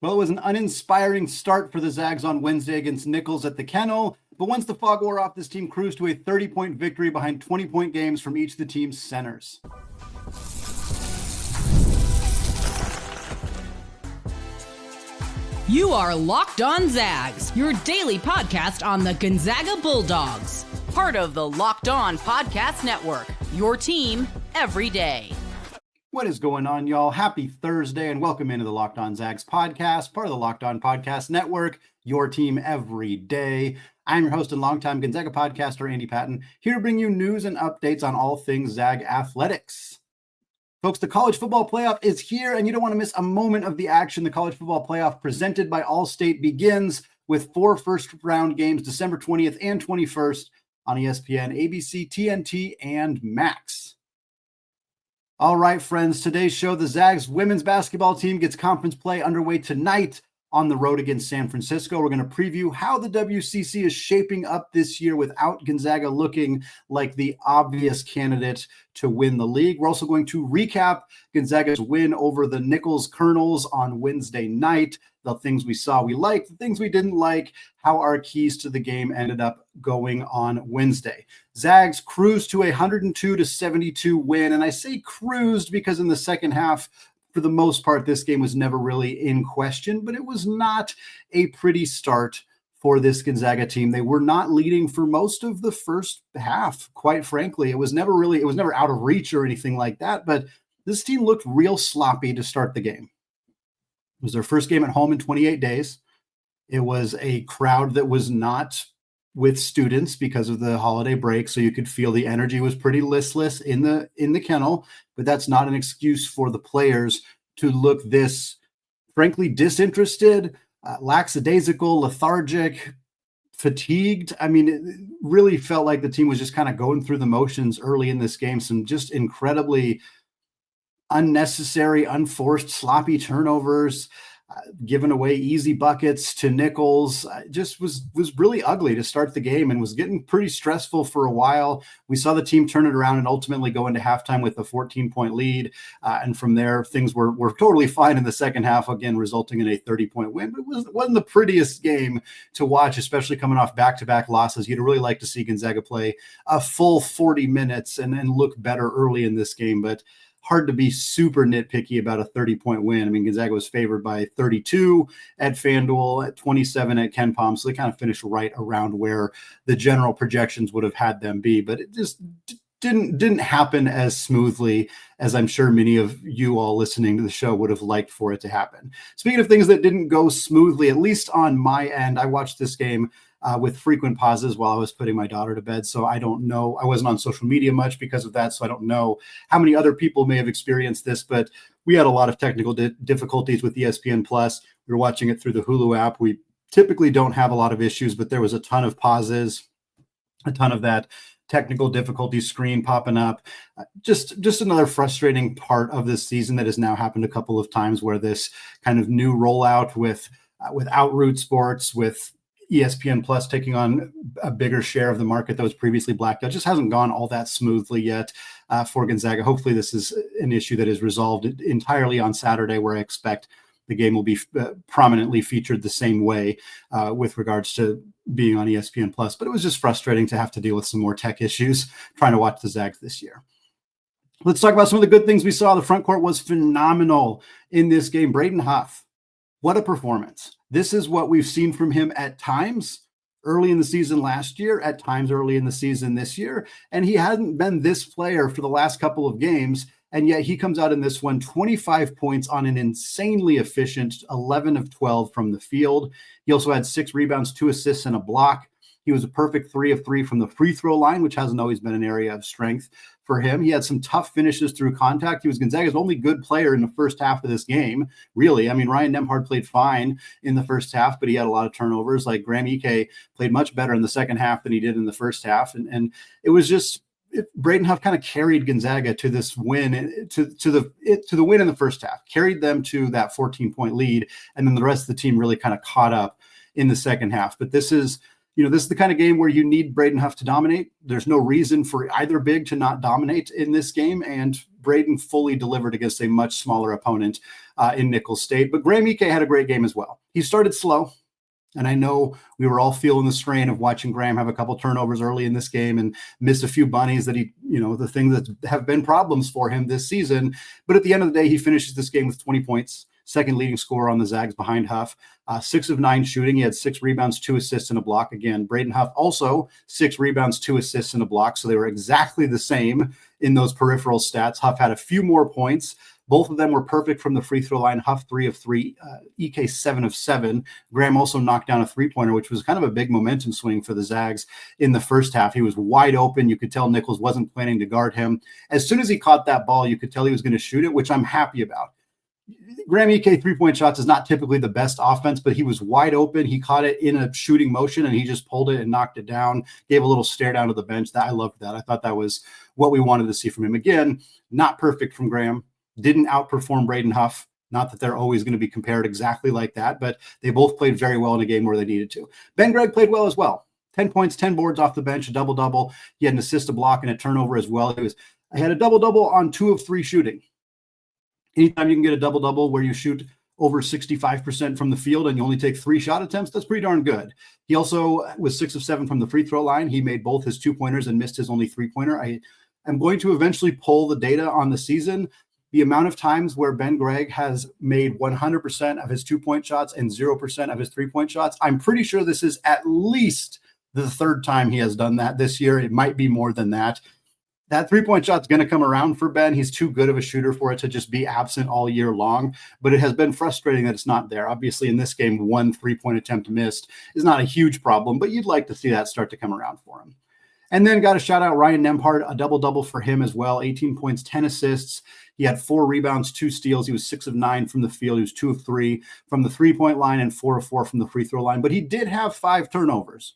Well, it was an uninspiring start for the Zags on Wednesday against Nicholls at the Kennel, but once the fog wore off, this team cruised to a 30-point victory behind 20-point games from each of the team's centers. You are Locked On Zags, your daily podcast on the Gonzaga Bulldogs. Part of the Locked On Podcast Network, your team every day. What is going on, y'all? Happy Thursday and welcome into the Locked On Zags podcast, part of the Locked On Podcast Network, your team every day. I'm your host and longtime Gonzaga podcaster, Andy Patton, here to bring you news and updates on all things Zag athletics. Folks, the college football playoff is here, and you don't want to miss a moment of the action. The college football playoff presented by Allstate begins with 4 first-round games December 20th and 21st on ESPN, ABC, TNT, and Max. All right, friends, today's show, the Zags women's basketball team gets conference play underway tonight on the road against San Francisco. We're going to preview how the WCC is shaping up this year without Gonzaga looking like the obvious candidate to win the league. We're also going to recap Gonzaga's win over the Nicholls Colonels on Wednesday night, the things we saw we liked, the things we didn't like, how our keys to the game ended up going on Wednesday. Zags cruised to a 102-72 win, and I say cruised because in the second half, for the most part, this game was never really in question, but it was not a pretty start for this Gonzaga team. They were not leading for most of the first half, quite frankly. It was never out of reach or anything like that, but this team looked real sloppy to start the game. It was their first game at home in 28 days. It was a crowd that was not with students because of the holiday break, so you could feel the energy was pretty listless in the kennel, but that's not an excuse for the players to look this, frankly, disinterested, lackadaisical, lethargic, fatigued. I mean, it really felt like the team was just kind of going through the motions early in this game. Some just incredibly unnecessary, unforced, sloppy turnovers, giving away easy buckets to Nicholls. Just was really ugly to start the game and was getting pretty stressful for a while. We saw the team turn it around and ultimately go into halftime with a 14-point lead. And from there, things were totally fine in the second half, again, resulting in a 30-point win. But it wasn't the prettiest game to watch, especially coming off back-to-back losses. You'd really like to see Gonzaga play a full 40 minutes and look better early in this game. But hard to be super nitpicky about a 30-point win. I mean, Gonzaga was favored by 32 at FanDuel, at 27 at KenPom, so they kind of finished right around where the general projections would have had them be. But it just didn't happen as smoothly as I'm sure many of you all listening to the show would have liked for it to happen. Speaking of things that didn't go smoothly, at least on my end, I watched this game with frequent pauses while I was putting my daughter to bed. So I don't know. I wasn't on social media much because of that. So I don't know how many other people may have experienced this, but we had a lot of technical difficulties with ESPN Plus. We were watching it through the Hulu app. We typically don't have a lot of issues, but there was a ton of pauses, a ton of that technical difficulty screen popping up. Just another frustrating part of this season that has now happened a couple of times, where this kind of new rollout with Outroot Sports, with ESPN Plus taking on a bigger share of the market that was previously blacked out, just hasn't gone all that smoothly yet for Gonzaga. Hopefully this is an issue that is resolved entirely on Saturday, where I expect the game will be prominently featured the same way with regards to being on ESPN Plus. But it was just frustrating to have to deal with some more tech issues trying to watch the Zags this year. Let's talk about some of the good things we saw. The front court was phenomenal in this game. Braden Huff, what a performance. This is what we've seen from him at times early in the season last year, at times early in the season this year. And he hadn't been this player for the last couple of games. And yet he comes out in this one, 25 points on an insanely efficient 11 of 12 from the field. He also had 6 rebounds, 2 assists, and a block. He was a perfect 3 of 3 from the free throw line, which hasn't always been an area of strength for him. He had some tough finishes through contact. He was Gonzaga's only good player in the first half of this game, really. I mean, Ryan Nembhard played fine in the first half, but he had a lot of turnovers. Like Graham Ike played much better in the second half than he did in the first half. And it was just, Braden Huff kind of carried Gonzaga to this win, to the win in the first half, carried them to that 14-point lead, and then the rest of the team really kind of caught up in the second half. But this is the kind of game where you need Braden Huff to dominate. There's no reason for either big to not dominate in this game, and Braden fully delivered against a much smaller opponent in Nicholls State. But Graham Ike had a great game as well. He started slow. And I know we were all feeling the strain of watching Graham have a couple turnovers early in this game and miss a few bunnies that the things that have been problems for him this season. But at the end of the day, he finishes this game with 20 points, second leading scorer on the Zags behind Huff, 6 of 9 shooting. He had 6 rebounds, 2 assists, and a block. Again, Braden Huff also 6 rebounds, 2 assists, and a block. So they were exactly the same in those peripheral stats. Huff had a few more points. Both of them were perfect from the free throw line. Huff 3 of 3, Ike 7 of 7. Graham also knocked down a three-pointer, which was kind of a big momentum swing for the Zags in the first half. He was wide open. You could tell Nicholls wasn't planning to guard him. As soon as he caught that ball, you could tell he was going to shoot it, which I'm happy about. Graham Ike three-point shots is not typically the best offense, but he was wide open. He caught it in a shooting motion, and he just pulled it and knocked it down, gave a little stare down to the bench. I loved that. I thought that was what we wanted to see from him. Again, not perfect from Graham. Didn't outperform Braden Huff. Not that they're always going to be compared exactly like that, but they both played very well in a game where they needed to. Ben Gregg played well as well. 10 points, 10 boards off the bench, a double-double. He had an assist, a block, and a turnover as well. I had a double-double on 2 of 3 shooting. Anytime you can get a double-double where you shoot over 65% from the field and you only take 3 shot attempts, that's pretty darn good. He also was 6 of 7 from the free throw line. He made both his 2-pointers and missed his only 3-pointer. I am going to eventually pull the data on the season. The amount of times where Ben Gregg has made 100% of his 2-point shots and 0% of his 3-point shots, I'm pretty sure this is at least the 3rd time he has done that this year. It might be more than that. That 3-point shot's going to come around for Ben. He's too good of a shooter for it to just be absent all year long, but it has been frustrating that it's not there. Obviously, in this game, 1 3-point attempt missed is not a huge problem, but you'd like to see that start to come around for him. And then got to shout out Ryan Nembhard, a double-double for him as well, 18 points, 10 assists. He had 4 rebounds, 2 steals. He was 6 of 9 from the field. He was 2 of 3 from the 3-point line and 4 of 4 from the free throw line. But he did have 5 turnovers.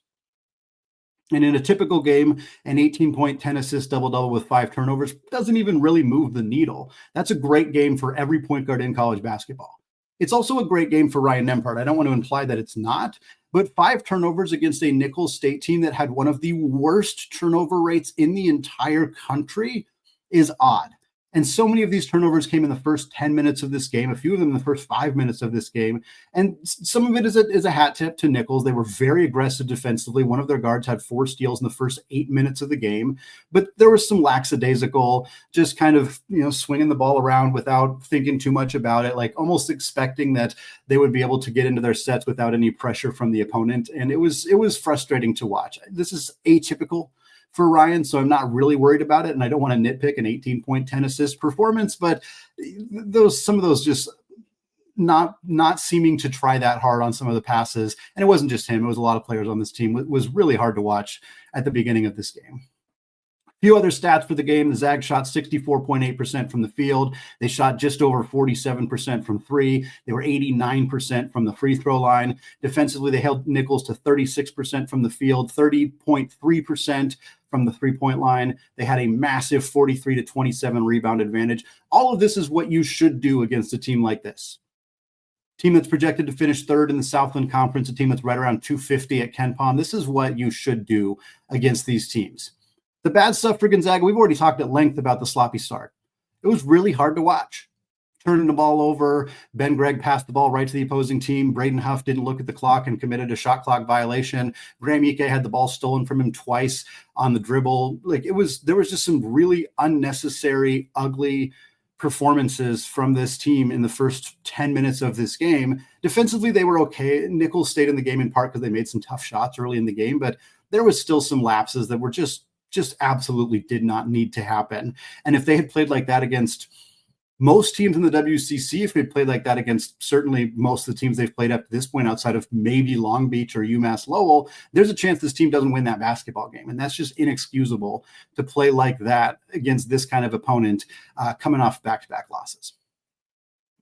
And in a typical game, an 18-point, 10-assist double-double with 5 turnovers doesn't even really move the needle. That's a great game for every point guard in college basketball. It's also a great game for Ryan Nembhard. I don't want to imply that it's not, but 5 turnovers against a Nicholls State team that had one of the worst turnover rates in the entire country is odd. And so many of these turnovers came in the first 10 minutes of this game, a few of them in the first 5 minutes of this game. And some of it is a hat tip to Nicholls. They were very aggressive defensively. One of their guards had 4 steals in the first 8 minutes of the game. But there was some lackadaisical, just kind of, swinging the ball around without thinking too much about it, like almost expecting that they would be able to get into their sets without any pressure from the opponent. And it was frustrating to watch. This is atypical for Ryan, so I'm not really worried about it, and I don't want to nitpick an 18-point, 10-assist performance, but some of those just not seeming to try that hard on some of the passes, and it wasn't just him, it was a lot of players on this team. It was really hard to watch at the beginning of this game. A few other stats for the game. The Zags shot 64.8% from the field. They shot just over 47% from 3. They were 89% from the free throw line. Defensively, they held Nicholls to 36% from the field, 30.3% from the 3-point line. They had a massive 43-27 rebound advantage. All of this is what you should do against a team like this. Team that's projected to finish 3rd in the Southland Conference, a team that's right around 250 at Ken Pom. This is what you should do against these teams. The bad stuff for Gonzaga, we've already talked at length about the sloppy start. It was really hard to watch. Turning the ball over, Ben Gregg passed the ball right to the opposing team. Braden Huff didn't look at the clock and committed a shot clock violation. Graham Ike had the ball stolen from him twice on the dribble. There was just some really unnecessary, ugly performances from this team in the first 10 minutes of this game. Defensively, they were okay. Nicholls stayed in the game in part because they made some tough shots early in the game, but there was still some lapses that were just absolutely did not need to happen. And if they had played like that against most teams in the WCC, if they played like that against certainly most of the teams they've played up to this point outside of maybe Long Beach or UMass Lowell, there's a chance this team doesn't win that basketball game. And that's just inexcusable to play like that against this kind of opponent coming off back-to-back losses.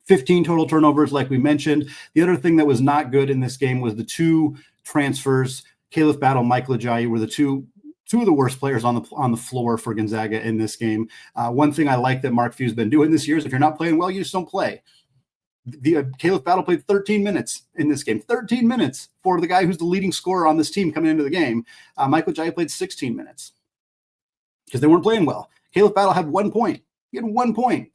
15 total turnovers, like we mentioned. The other thing that was not good in this game was the 2 transfers. Caleb Battle, Michael Ajayi were the two of the worst players on the floor for Gonzaga in this game. One thing I like that Mark Few's been doing this year is if you're not playing well, you just don't play. Caleb Battle played 13 minutes in this game, 13 minutes for the guy who's the leading scorer on this team coming into the game. Michael Ajayi played 16 minutes because they weren't playing well. Caleb Battle had 1 point He had 1 point.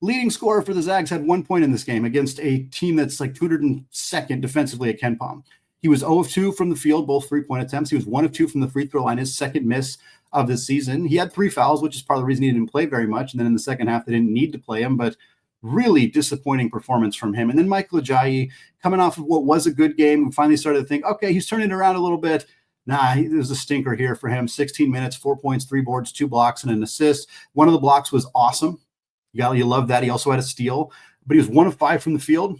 Leading scorer for the Zags had 1 point in this game against a team that's like 202nd defensively at Ken Palm. He was 0 of 2 from the field, both 3-point attempts. He was 1 of 2 from the free throw line, his second miss of the season. He had 3 fouls, which is part of the reason he didn't play very much. And then in the second half, they didn't need to play him, but really disappointing performance from him. And then Michael Ajayi, coming off of what was a good game, we finally started to think, okay, he's turning it around a little bit. Nah, there's a stinker here for him. 16 minutes, 4 points, 3 boards, 2 blocks, and an assist. One of the blocks was awesome. You love that. He also had a steal, but he was 1 of 5 from the field.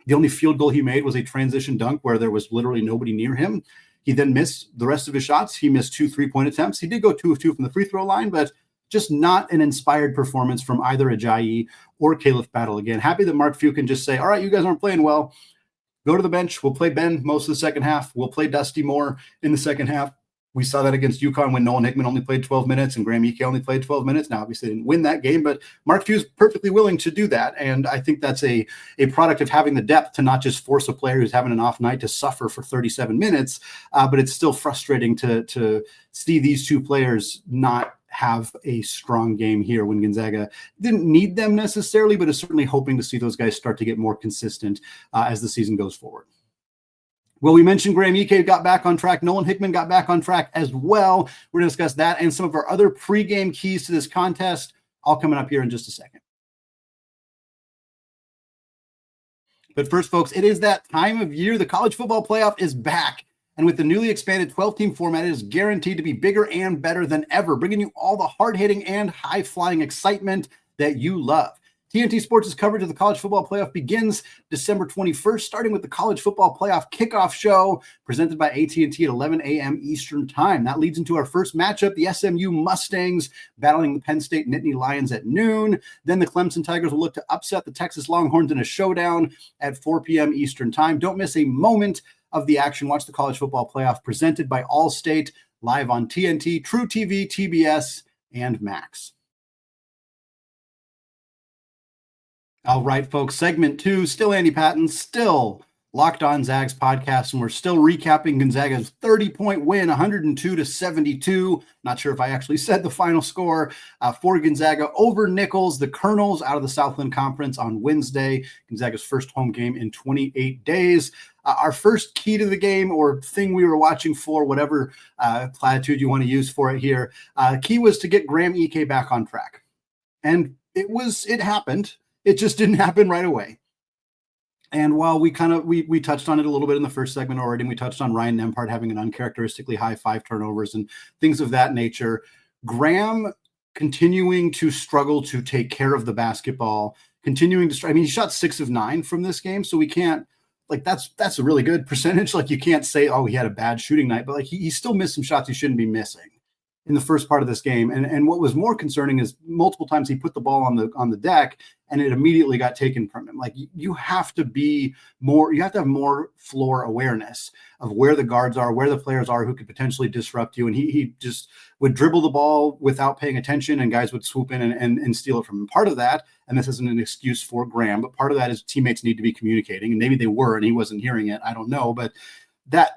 The only field goal he made was a transition dunk where there was literally nobody near him. He then missed the rest of his shots. He missed 2 3-point attempts. He did go 2 of 2 from the free throw line, but just not an inspired performance from either Ajayi or Caleb Battle. Again, happy that Mark Few can just say, all right, you guys aren't playing well. Go to the bench. We'll play Ben most of the second half. We'll play Dusty more in the second half. We saw that against UConn when Nolan Hickman only played 12 minutes and Graham Ike only played 12 minutes. Now, obviously, they didn't win that game, but Mark Few is perfectly willing to do that. And I think that's a product of having the depth to not just force a player who's having an off night to suffer for 37 minutes, but it's still frustrating to see these two players not have a strong game here when Gonzaga didn't need them necessarily, but is certainly hoping to see those guys start to get more consistent as the season goes forward. Well, we mentioned Graham Ike got back on track. Nolan Hickman got back on track as well. We're going to discuss that and some of our other pregame keys to this contest, all coming up here in just a second. But first, folks, it is that time of year. The college football playoff is back. And with the newly expanded 12-team format, it is guaranteed to be bigger and better than ever, bringing you all the hard-hitting and high-flying excitement that you love. TNT Sports' coverage of the college football playoff begins December 21st, starting with the college football playoff kickoff show presented by AT&T at 11 a.m. Eastern time. That leads into our first matchup, the SMU Mustangs battling the Penn State Nittany Lions at noon. Then the Clemson Tigers will look to upset the Texas Longhorns in a showdown at 4 p.m. Eastern time. Don't miss a moment of the action. Watch the college football playoff presented by Allstate live on TNT, True TV, TBS, and Max. All right, folks, segment 2, still Andy Patton, still Locked On Zags podcast, and we're still recapping Gonzaga's 30-point win, 102-72. Not sure if I actually said the final score for Gonzaga over Nicholls, the Colonels out of the Southland Conference on Wednesday, Gonzaga's first home game in 28 days. Our first key to the game, or thing we were watching for, whatever platitude you want to use for it here, key was to get Graham Ike back on track. And it happened. It just didn't happen right away. And while we touched on it a little bit in the first segment already, and we touched on Ryan Nembhard having an uncharacteristically high 5 turnovers and things of that nature, Graham continuing to struggle to take care of the basketball, he shot 6 of 9 from this game, so we can't, that's a really good percentage. You can't say, oh, he had a bad shooting night, but he still missed some shots he shouldn't be missing in the first part of this game. And what was more concerning is multiple times he put the ball on the deck and it immediately got taken from him. You have to have more floor awareness of where the guards are, where the players are who could potentially disrupt you. And he just would dribble the ball without paying attention, and guys would swoop in and steal it from him. Part of that, and this isn't an excuse for Graham, but part of that is teammates need to be communicating, and maybe they were, and he wasn't hearing it. I don't know, but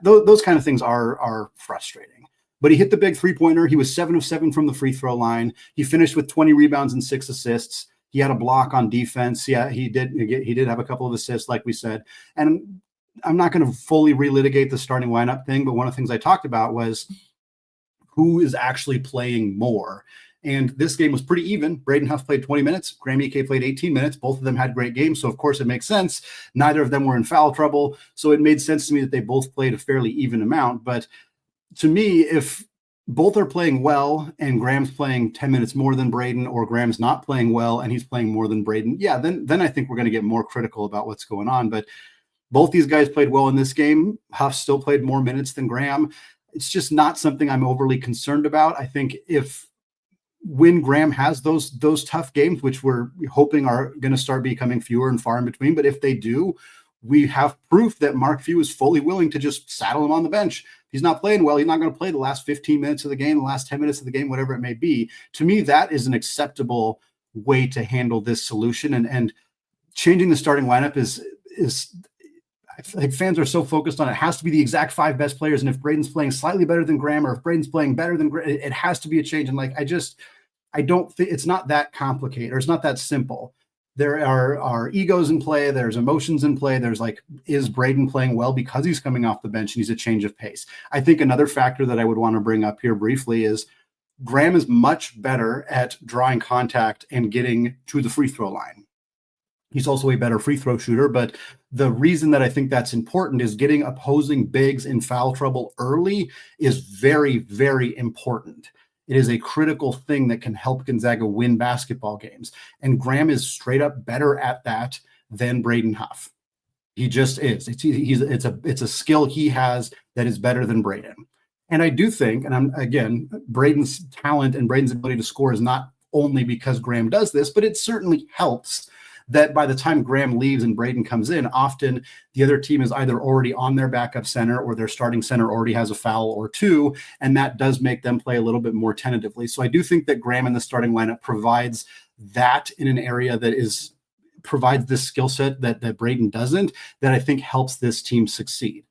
those kind of things are frustrating. But he hit the big 3-pointer. He was 7 of 7 from the free throw line. He finished with 20 rebounds and 6 assists. He had a block on defense. Yeah, he did have a couple of assists, like we said. And I'm not going to fully relitigate the starting lineup thing, but one of the things I talked about was who is actually playing more. And this game was pretty even. Braden Huff played 20 minutes. Graham Ike played 18 minutes. Both of them had great games. So, of course, it makes sense. Neither of them were in foul trouble. So it made sense to me that they both played a fairly even amount. But to me, if both are playing well and Graham's playing 10 minutes more than Braden, or Graham's not playing well and he's playing more than Braden, then I think we're going to get more critical about what's going on. But both these guys played well in this game. Huff still played more minutes than Graham. It's just not something I'm overly concerned about. I think when Graham has those tough games, which we're hoping are going to start becoming fewer and far in between, but if they do, we have proof that Mark Few is fully willing to just saddle him on the bench. He's not playing well. He's not going to play the last 15 minutes of the game, the last 10 minutes of the game, whatever it may be. To me, that is an acceptable way to handle this solution. And changing the starting lineup is I think fans are so focused on it has to be the exact 5 best players. And if Braden's playing slightly better than Graham, or if Braden's playing better than Graham, it has to be a change. And I don't think it's not that complicated, or it's not that simple. There are egos in play. There's emotions in play. There's like, is Braden playing well because he's coming off the bench and he's a change of pace? I think another factor that I would want to bring up here briefly is Graham is much better at drawing contact and getting to the free throw line. He's also a better free throw shooter, but the reason that I think that's important is getting opposing bigs in foul trouble early is very, very important. It is a critical thing that can help Gonzaga win basketball games. And Graham is straight up better at that than Braden Huff. He just is. It's a skill he has that is better than Braden. And I do think, and Braden's talent and Braden's ability to score is not only because Graham does this, but it certainly helps that by the time Graham leaves and Braden comes in, often the other team is either already on their backup center or their starting center already has a foul or two, and that does make them play a little bit more tentatively. So I do think that Graham in the starting lineup provides that in an area that provides this skill set that Braden doesn't, that I think helps this team succeed.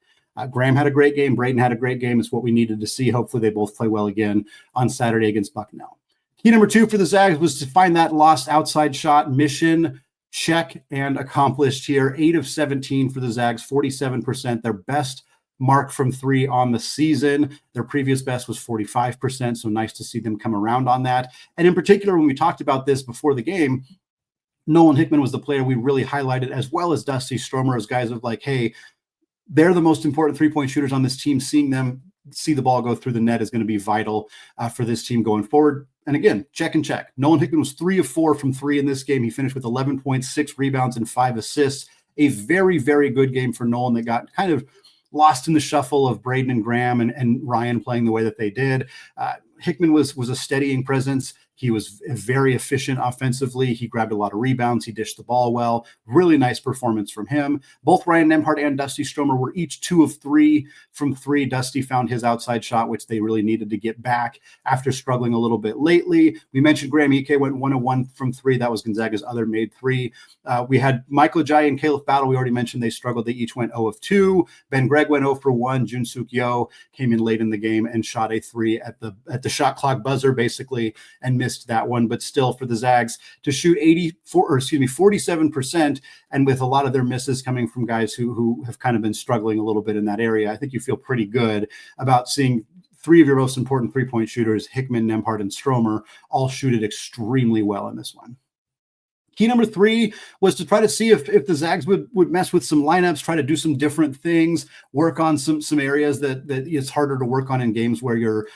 Graham had a great game. Braden had a great game. It's what we needed to see. Hopefully they both play well again on Saturday against Bucknell. Key number 2 for the Zags was to find that lost outside shot. Mission check and accomplished here. 8 of 17 for the Zags, 47%, their best mark from 3 on the season. Their previous best was 45%, so nice to see them come around on that. And in particular, when we talked about this before the game, Nolan Hickman was the player we really highlighted, as well as Dusty Stromer, as guys of like, hey, they're the most important three-point shooters on this team. Seeing them see the ball go through the net is going to be vital for this team going forward. And again, check and check. Nolan Hickman was 3 of 4 from 3 in this game. He finished with 11.6 rebounds and 5 assists. A very, very good game for Nolan that got kind of lost in the shuffle of Braden and Graham and Ryan playing the way that they did. Hickman was a steadying presence. He was very efficient offensively. He grabbed a lot of rebounds. He dished the ball well. Really nice performance from him. Both Ryan Nembhard and Dusty Stromer were each 2 of 3 from 3. Dusty found his outside shot, which they really needed to get back after struggling a little bit lately. We mentioned Graham Ike went 1 of 1 from 3. That was Gonzaga's other made 3. We had Michael Ajayi and Caleb Battle. We already mentioned they struggled. They each went 0 of 2. Ben Gregg went 0 for 1. Junsuk Yo came in late in the game and shot a 3 at the shot clock buzzer, basically, and missed that one. But still, for the Zags to shoot 47%, and with a lot of their misses coming from guys who have kind of been struggling a little bit in that area, I think you feel pretty good about seeing 3 of your most important three-point shooters, Hickman, Nembhard, and Stromer, all shoot it extremely well in this one. Key number 3 was to try to see if the Zags would mess with some lineups, try to do some different things, work on some areas that it's harder to work on in games where you're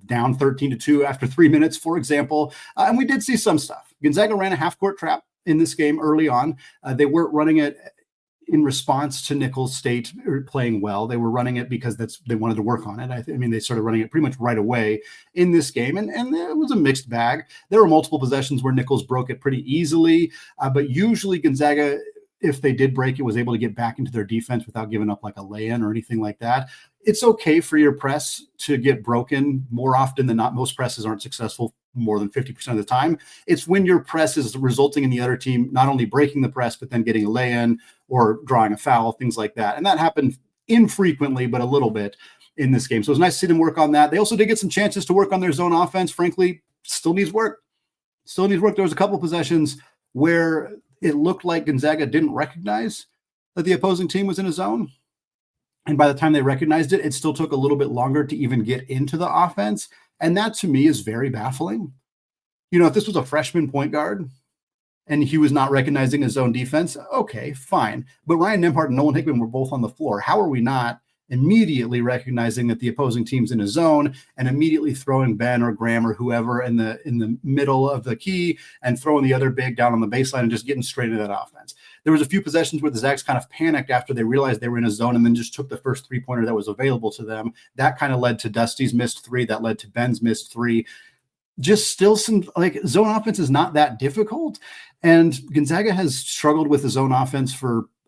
down 13-2 after 3 minutes, for example. And we did see some stuff. Gonzaga ran a half-court trap in this game early on. They weren't running it in response to Nicholls State playing well. They were running it because they wanted to work on it. I mean, they started running it pretty much right away in this game, and it was a mixed bag. There were multiple possessions where Nicholls broke it pretty easily, but usually Gonzaga, if they did break it, was able to get back into their defense without giving up like a lay-in or anything like that. It's okay for your press to get broken more often than not. Most presses aren't successful more than 50% of the time. It's when your press is resulting in the other team not only breaking the press, but then getting a lay-in or drawing a foul, things like that. And that happened infrequently, but a little bit in this game. So it was nice to see them work on that. They also did get some chances to work on their zone offense. Frankly, still needs work. There was a couple possessions where it looked like Gonzaga didn't recognize that the opposing team was in a zone. And by the time they recognized it, it still took a little bit longer to even get into the offense. And that to me is very baffling. If this was a freshman point guard and he was not recognizing his zone defense, okay, fine. But Ryan Nembhard and Nolan Hickman were both on the floor. How are we not immediately recognizing that the opposing team's in a zone and immediately throwing Ben or Graham or whoever in the middle of the key and throwing the other big down on the baseline and just getting straight into that offense? There was a few possessions where the Zags kind of panicked after they realized they were in a zone and then just took the first three-pointer that was available to them. That kind of led to Dusty's missed 3. That led to Ben's missed 3. Just still some zone offense is not that difficult. And Gonzaga has struggled with the zone offense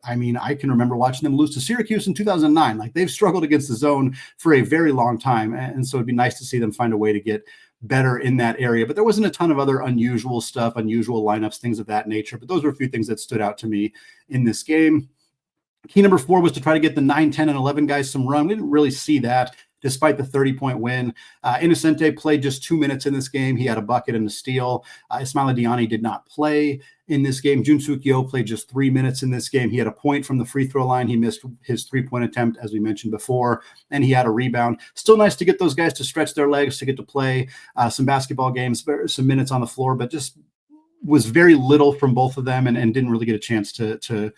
I can remember watching them lose to Syracuse in 2009. They've struggled against the zone for a very long time. And so it'd be nice to see them find a way to get better in that area. But there wasn't a ton of other unusual stuff, unusual lineups, things of that nature. But those were a few things that stood out to me in this game. Key number 4 was to try to get the 9, 10, and 11 guys some run. We didn't really see that despite the 30-point win. Innocente played just 2 minutes in this game. He had a bucket and a steal. Ismaila Diani did not play in this game. Junsook Yo played just 3 minutes in this game. He had a point from the free throw line. He missed his 3-point attempt, as we mentioned before, and he had a rebound. Still nice to get those guys to stretch their legs, to get to play some basketball games, some minutes on the floor, but just was very little from both of them and didn't really get a chance to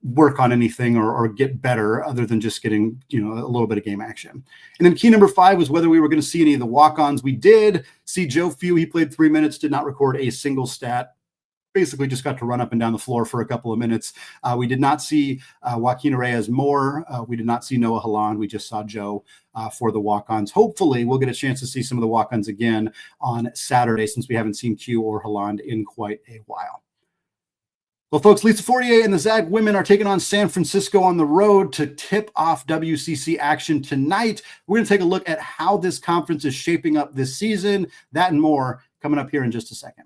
work on anything or get better other than just getting, a little bit of game action. And then key number 5 was whether we were going to see any of the walk-ons. We did see Joe Few. He played 3 minutes, did not record a single stat. Basically just got to run up and down the floor for a couple of minutes. We did not see Joaquin Reyes Moore. We did not see Noah Holland. We just saw Joe for the walk-ons. Hopefully we'll get a chance to see some of the walk-ons again on Saturday, since we haven't seen Q or Holland in quite a while. Well, folks, Lisa Fortier and the Zag women are taking on San Francisco on the road to tip off WCC action tonight. We're going to take a look at how this conference is shaping up this season. That and more coming up here in just a second.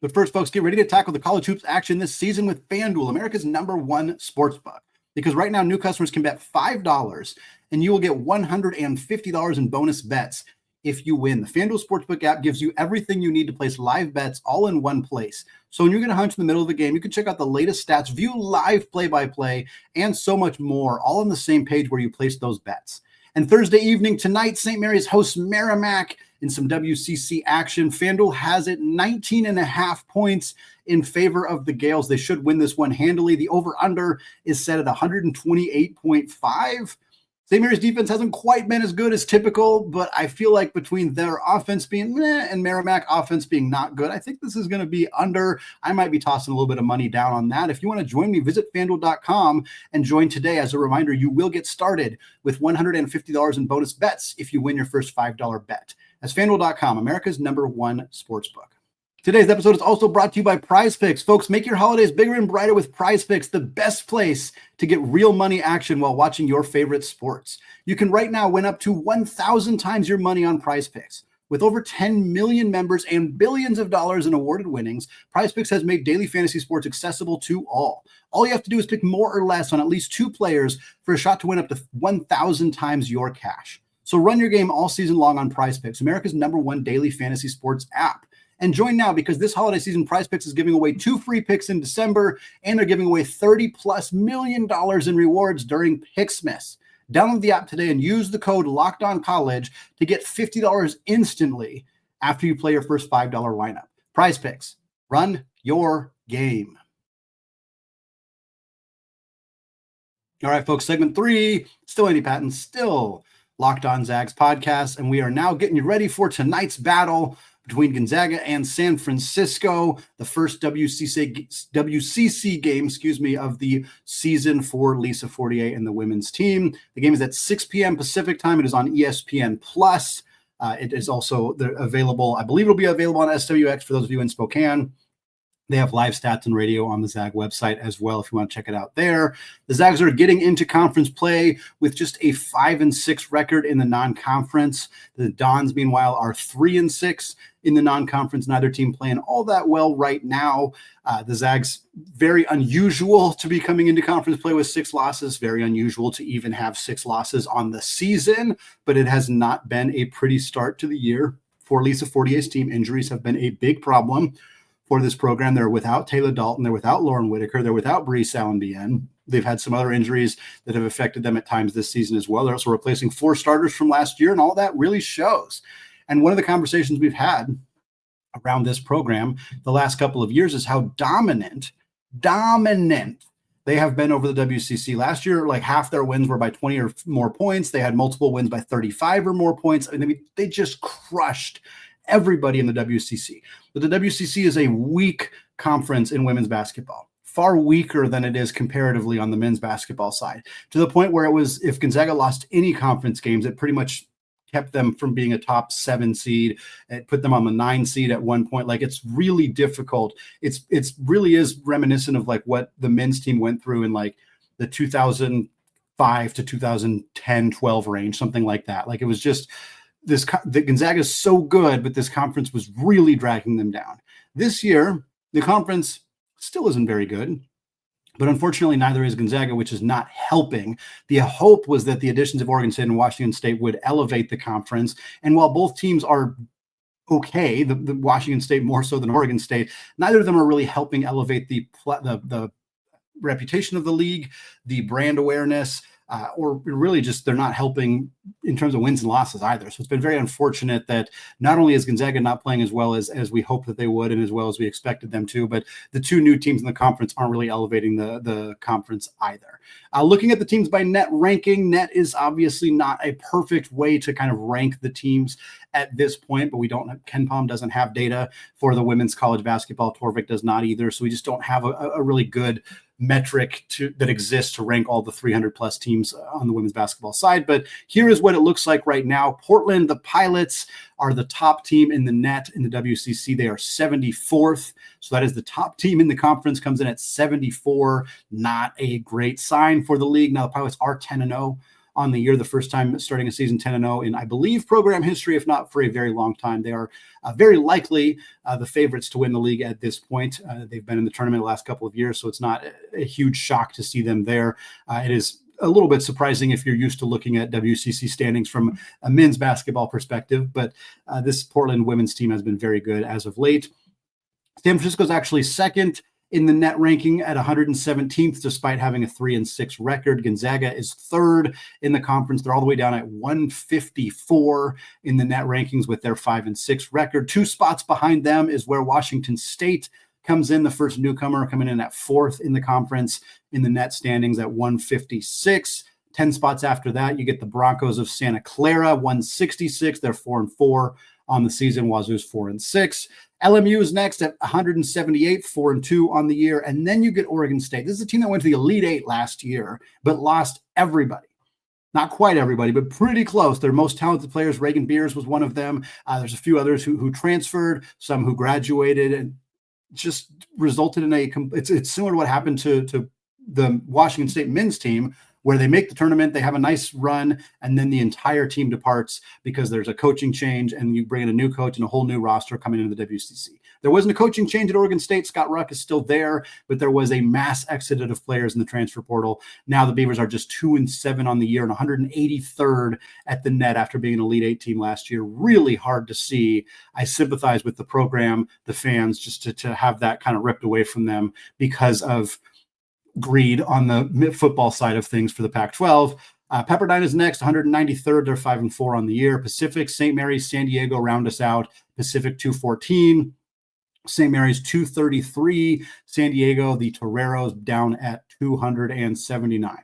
But first, folks, get ready to tackle the college hoops action this season with FanDuel, America's #1 sportsbook. Because right now, new customers can bet $5 and you will get $150 in bonus bets if you win. The FanDuel Sportsbook app gives you everything you need to place live bets all in one place. So when you're going to hunch in the middle of the game, you can check out the latest stats, view live play-by-play, and so much more, all on the same page where you place those bets. And Thursday evening tonight, St. Mary's hosts Merrimack in some WCC action. FanDuel has it 19.5 points in favor of the Gales. They should win this one handily. The over-under is set at 128.5. St. Mary's defense hasn't quite been as good as typical, but I feel like between their offense being meh and Merrimack offense being not good, I think this is going to be under. I might be tossing a little bit of money down on that. If you want to join me, visit FanDuel.com and join today. As a reminder, you will get started with $150 in bonus bets if you win your first $5 bet. That's FanDuel.com, America's #1 sportsbook. Today's episode is also brought to you by Prize Picks. Folks, make your holidays bigger and brighter with Prize Picks, the best place to get real money action while watching your favorite sports. You can right now win up to 1,000 times your money on Prize Picks. With over 10 million members and billions of dollars in awarded winnings, Prize Picks has made daily fantasy sports accessible to all. All you have to do is pick more or less on at least 2 players for a shot to win up to 1,000 times your cash. So run your game all season long on Prize Picks, America's #1 daily fantasy sports app. And join now, because this holiday season, Prize Picks is giving away 2 free picks in December, and they're giving away $30+ million in rewards during Picksmas. Download the app today and use the code LOCKEDONCollege to get $50 instantly after you play your first $5 lineup. Prize Picks, run your game. All right, folks, segment 3, still Andy Patton, still Locked On Zags podcast, and we are now getting you ready for tonight's battle between Gonzaga and San Francisco, the first WCC game, of the season for Lisa Fortier and the women's team. The game is at 6 p.m. Pacific time. It is on ESPN+. It is also available. I believe it'll be available on SWX for those of you in Spokane. They have live stats and radio on the Zag website as well if you want to check it out there. The Zags are getting into conference play with just a 5-6 record in the non-conference. The Dons, meanwhile, are 3-6 in the non-conference. Neither team playing all that well right now. The Zags, very unusual to be coming into conference play with 6 losses. Very unusual to even have 6 losses on the season, but it has not been a pretty start to the year for Lisa Fortier's team. Injuries have been a big problem for this program. They're without Taylor Dalton. They're without Lauren Whitaker. They're without Bree Salenbien. They've had some other injuries that have affected them at times this season as well. They're also replacing 4 starters from last year, and all that really shows. And one of the conversations we've had around this program the last couple of years is how dominant they have been over the WCC. Last year, like half their wins were by 20 or more points. They had multiple wins by 35 or more points. I mean, they just crushed everybody in the WCC. But the WCC is a weak conference in women's basketball, far weaker than it is comparatively on the men's basketball side, to the point where it was, if Gonzaga lost any conference games, it pretty much kept them from being a top 7 seed. It put them on the 9 seed at one point. Like, it's really difficult. It's really is reminiscent of like what the men's team went through in like the 2005 to 2010-12 range, something like that. Like, it was just the Gonzaga is so good, but this conference was really dragging them down. This year, the conference still isn't very good, But unfortunately, neither is Gonzaga, which is not helping. The hope was that the additions of Oregon State and Washington State would elevate the conference. And while both teams are okay, the Washington State more so than Oregon State, neither of them are really helping elevate the reputation of the league, the brand awareness, or really just they're not helping in terms of wins and losses either. So it's been very unfortunate that not only is Gonzaga not playing as well as we hoped that they would and as well as we expected them to, but the two new teams in the conference aren't really elevating the conference either. Looking at the teams by net ranking, net is obviously not a perfect way to kind of rank the teams at this point, but KenPom doesn't have data for the women's college basketball. Torvik does not either. So we just don't have a really good metric that exists to rank all the 300 plus teams on the women's basketball side. But here is what it looks like right now. Portland, the Pilots, are the top team in the net in the WCC. They are 74th. So that is the top team in the conference, comes in at 74. Not a great sign for the league. Now the Pilots are 10-0 on the year, the first time starting a season 10-0 in, I believe, program history, if not for a very long time. They are very likely the favorites to win the league at this point. They've been in the tournament the last couple of years, so it's not a huge shock to see them there. It is a little bit surprising if you're used to looking at WCC standings from a men's basketball perspective, but this Portland women's team has been very good as of late. San Francisco is actually second in the net ranking at 117th, despite having a 3-6 record. Gonzaga is third in the conference. They're all the way down at 154 in the net rankings with their 5-6 record. 2 spots behind them is where Washington State comes in, the first newcomer coming in at 4th in the conference in the net standings at 156. 10 spots after that, you get the Broncos of Santa Clara, 166. They're 4-4 on the season. Wazoo's 4-6. LMU is next at 178, 4-2 on the year. And then you get Oregon State. This is a team that went to the Elite Eight last year, but lost everybody. Not quite everybody, but pretty close. Their most talented players, Reagan Beers was one of them. There's a few others who transferred, some who graduated, and just resulted in it's similar to what happened to the Washington State men's team, where they make the tournament, they have a nice run, and then the entire team departs because there's a coaching change and you bring in a new coach and a whole new roster coming into the WCC. There wasn't a coaching change at Oregon State. Scott Ruck is still there, but there was a mass exodus of players in the transfer portal. Now the Beavers are just 2-7 on the year and 183rd at the net after being an Elite Eight team last year. Really hard to see. I sympathize with the program, the fans, just to have that kind of ripped away from them because of greed on the football side of things for the Pac-12. Pepperdine is next, 193rd. They're 5-4 on the year. Pacific, St. Mary's, San Diego round us out. Pacific 214, St. Mary's 233, San Diego, the Toreros down at 279.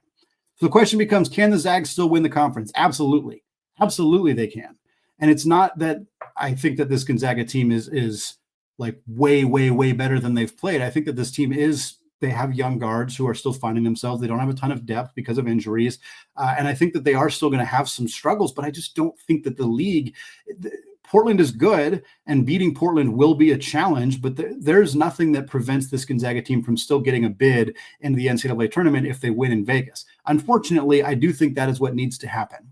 So the question becomes, can the Zags still win the conference? Absolutely. Absolutely they can. And it's not that I think that this Gonzaga team is like way, way, way better than they've played. I think that this team they have young guards who are still finding themselves. They don't have a ton of depth because of injuries. And I think that they are still going to have some struggles, but I just don't think that Portland is good, and beating Portland will be a challenge, but there's nothing that prevents this Gonzaga team from still getting a bid into the NCAA tournament if they win in Vegas. Unfortunately, I do think that is what needs to happen.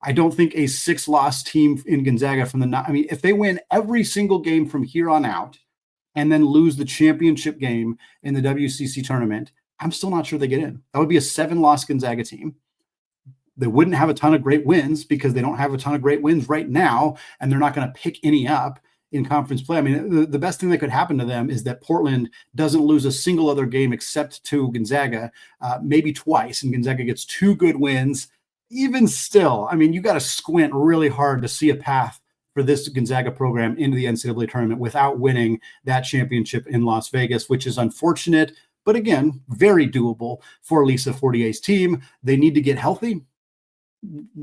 I don't think a 6-loss team in Gonzaga if they win every single game from here on out, and then lose the championship game in the WCC tournament, I'm still not sure they get in. That would be a 7-loss Gonzaga team. They wouldn't have a ton of great wins because they don't have a ton of great wins right now, and they're not going to pick any up in conference play. I mean, the best thing that could happen to them is that Portland doesn't lose a single other game except to Gonzaga, maybe twice, and Gonzaga gets 2 good wins. Even still, I mean, you got to squint really hard to see a path for this Gonzaga program into the NCAA tournament without winning that championship in Las Vegas, which is unfortunate, but again, very doable for Lisa Fortier's team. They need to get healthy.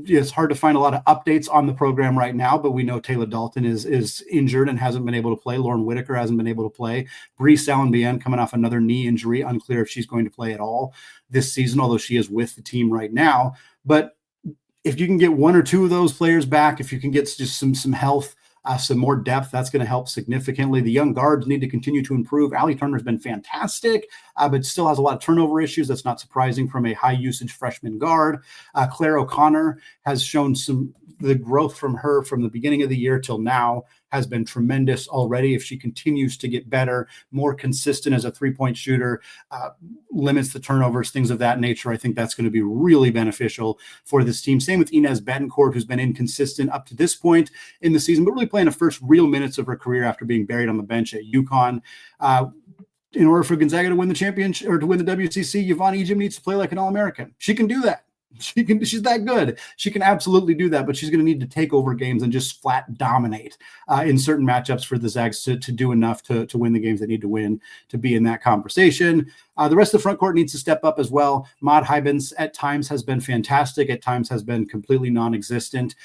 It's hard to find a lot of updates on the program right now, but we know Taylor Dalton is injured and hasn't been able to play. Lauren Whitaker hasn't been able to play. Bree Salenbian coming off another knee injury, unclear if she's going to play at all this season, although she is with the team right now. But if you can get 1 or 2 of those players back, if you can get just some health, some more depth, that's going to help significantly. The young guards need to continue to improve. Allie Turner's been fantastic, but still has a lot of turnover issues. That's not surprising from a high-usage freshman guard. Claire O'Connor has shown some the growth from her from the beginning of the year till now has been tremendous already. If she continues to get better, more consistent as a three-point shooter, limits the turnovers, things of that nature, I think that's going to be really beneficial for this team. Same with Inez Betancourt, who's been inconsistent up to this point in the season, but really playing the first real minutes of her career after being buried on the bench at UConn. In order for Gonzaga to win the championship or to win the WCC, Yvonne Ejim needs to play like an All-American. She can do that. She's that good. She can absolutely do that, but she's going to need to take over games and just flat dominate in certain matchups for the Zags to do enough to win the games they need to win to be in that conversation. The rest of the front court needs to step up as well. Maud Hybens at times has been fantastic. At times has been completely non-existent.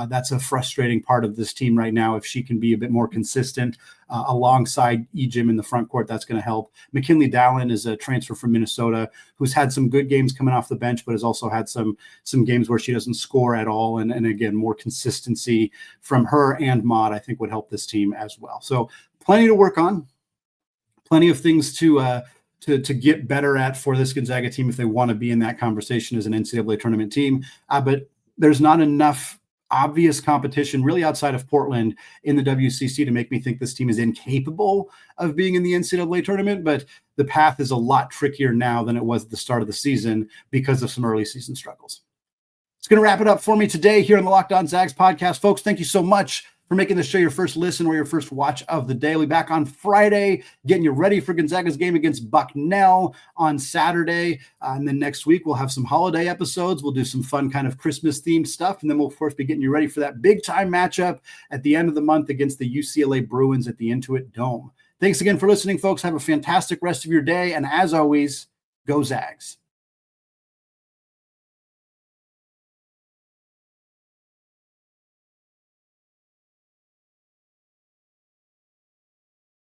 That's a frustrating part of this team right now. If she can be a bit more consistent alongside Ejim in the front court, that's going to help. McKinley Dallin is a transfer from Minnesota who's had some good games coming off the bench, but has also had some games where she doesn't score at all. And again, more consistency from her and Maud, I think, would help this team as well. So plenty to work on, plenty of things to get better at for this Gonzaga team if they want to be in that conversation as an NCAA tournament team. But there's not enough obvious competition really outside of Portland in the WCC to make me think this team is incapable of being in the NCAA tournament. But the path is a lot trickier now than it was at the start of the season because of some early season struggles. It's going to wrap it up for me today here on the Locked On Zags podcast. Folks, thank you so much for making this show your first listen or your first watch of the day. We'll be back on Friday, getting you ready for Gonzaga's game against Bucknell on Saturday. And then next week, we'll have some holiday episodes. We'll do some fun kind of Christmas-themed stuff. And then we'll, of course, be getting you ready for that big-time matchup at the end of the month against the UCLA Bruins at the Intuit Dome. Thanks again for listening, folks. Have a fantastic rest of your day. And as always, go Zags.